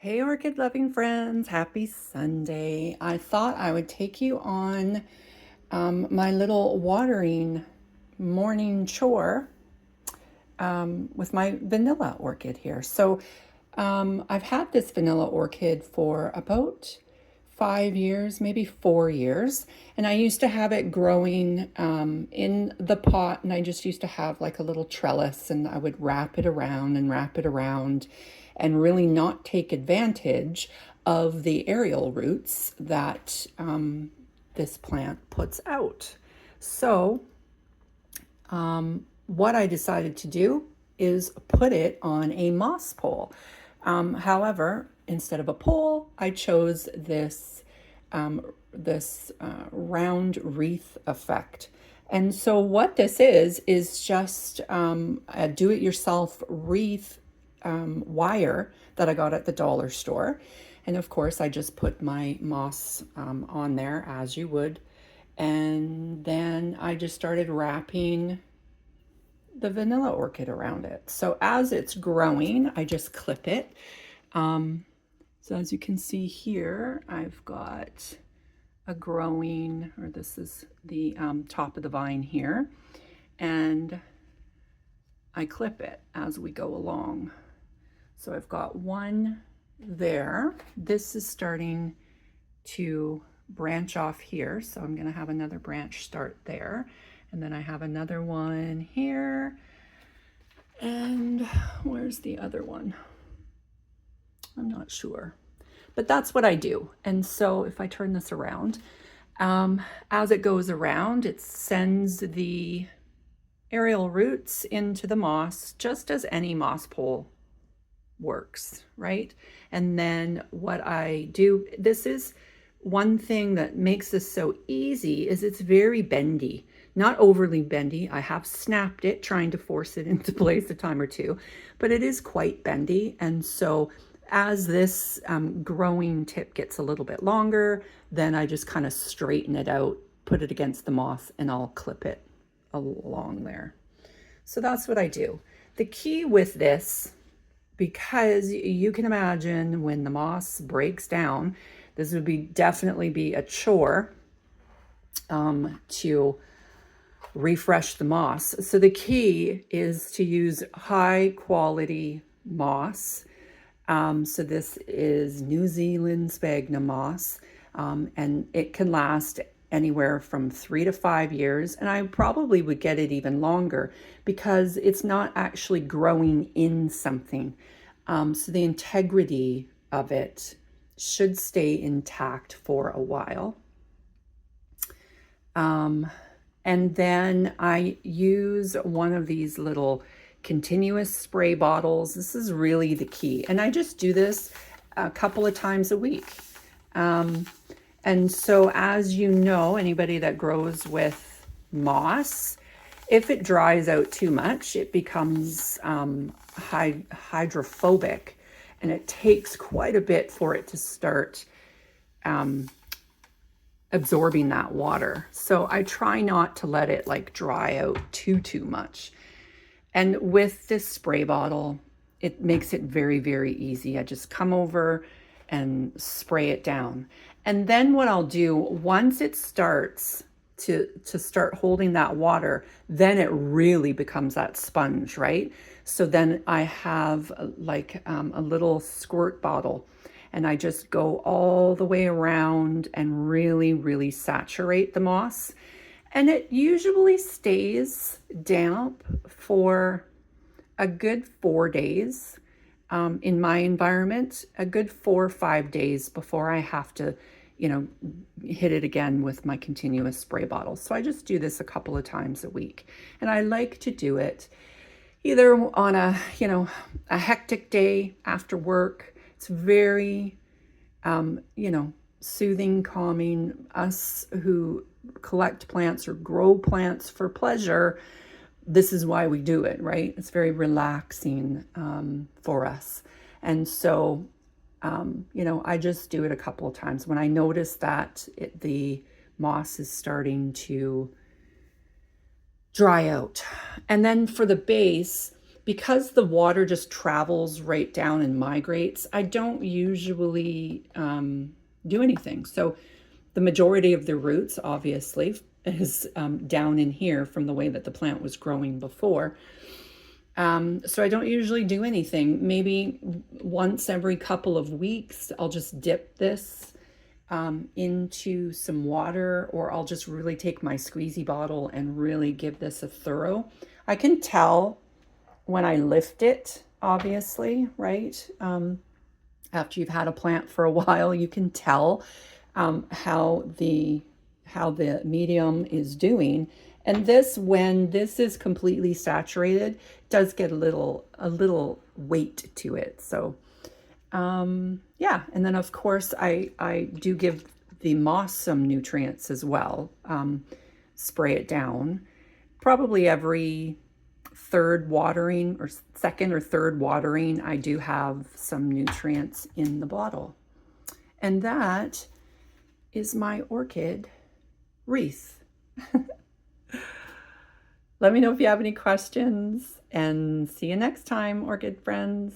Hey, orchid loving friends, happy Sunday. I thought I would take you on my little watering morning chore with my vanilla orchid here. I've had this vanilla orchid for about 5 years, maybe 4 years. And I used to have it growing in the pot, and I just used to have like a little trellis, and I would wrap it around and wrap it around and really not take advantage of the aerial roots that this plant puts out. So, what I decided to do is put it on a moss pole. However, instead of a pole, I chose this round wreath effect. And so what this is just a do-it-yourself wreath wire that I got at the dollar store. And of course, I just put my moss on there as you would. And then I just started wrapping the vanilla orchid around it. So as it's growing, I just clip it. So as you can see here, I've got a growing, or this is the top of the vine here, and I clip it as we go along. So I've got one there. This is starting to branch off here, so I'm going to have another branch start there. And then I have another one here. And where's the other one? I'm not sure. But that's what I do. And so if I turn this around, as it goes around, it sends the aerial roots into the moss, just as any moss pole works, right? And then what I do, this is one thing that makes this so easy, is it's very bendy. Not overly bendy. I have snapped it trying to force it into place a time or two, but it is quite bendy. And so as this growing tip gets a little bit longer, then I just kind of straighten it out, put it against the moss, and I'll clip it along there. So that's what I do. The key with this, because you can imagine when the moss breaks down, this would definitely be a chore to refresh the moss. So the key is to use high quality moss. So this is New Zealand sphagnum moss, and it can last anywhere from 3 to 5 years. And I probably would get it even longer because it's not actually growing in something. So the integrity of it should stay intact for a while. And then I use one of these little continuous spray bottles. This is really the key. And I just do this a couple of times a week. And so as you know, anybody that grows with moss, if it dries out too much, it becomes hydrophobic, and it takes quite a bit for it to start absorbing that water. So I try not to let it like dry out too much. And with this spray bottle, it makes it very, very easy. I just come over and spray it down. And then what I'll do, once it starts to start holding that water, then it really becomes that sponge, right? So then I have like a little squirt bottle, and I just go all the way around and really, really saturate the moss. And it usually stays damp for a good 4 days. In my environment, a good 4 or 5 days before I have to, hit it again with my continuous spray bottle. So I just do this a couple of times a week. And I like to do it either on a hectic day after work. It's very, soothing, calming. Us who collect plants or grow plants for pleasure, this is why we do it, right? It's very relaxing for us. And so, I just do it a couple of times when I notice that the moss is starting to dry out. And then for the base, because the water just travels right down and migrates, I don't usually do anything. So the majority of the roots, obviously, is down in here from the way that the plant was growing before. So I don't usually do anything. Maybe once every couple of weeks, I'll just dip this into some water, or I'll just really take my squeezy bottle and really give this a thorough. I can tell when I lift it, obviously, right? After you've had a plant for a while, you can tell how the medium is doing. And this, when this is completely saturated, does get a little weight to it. So yeah, and then of course I do give the moss some nutrients as well. Spray it down probably every third watering, or second or third watering. I do have some nutrients in the bottle. And that is my orchid wreath. Let me know if you have any questions, and see you next time, orchid friends.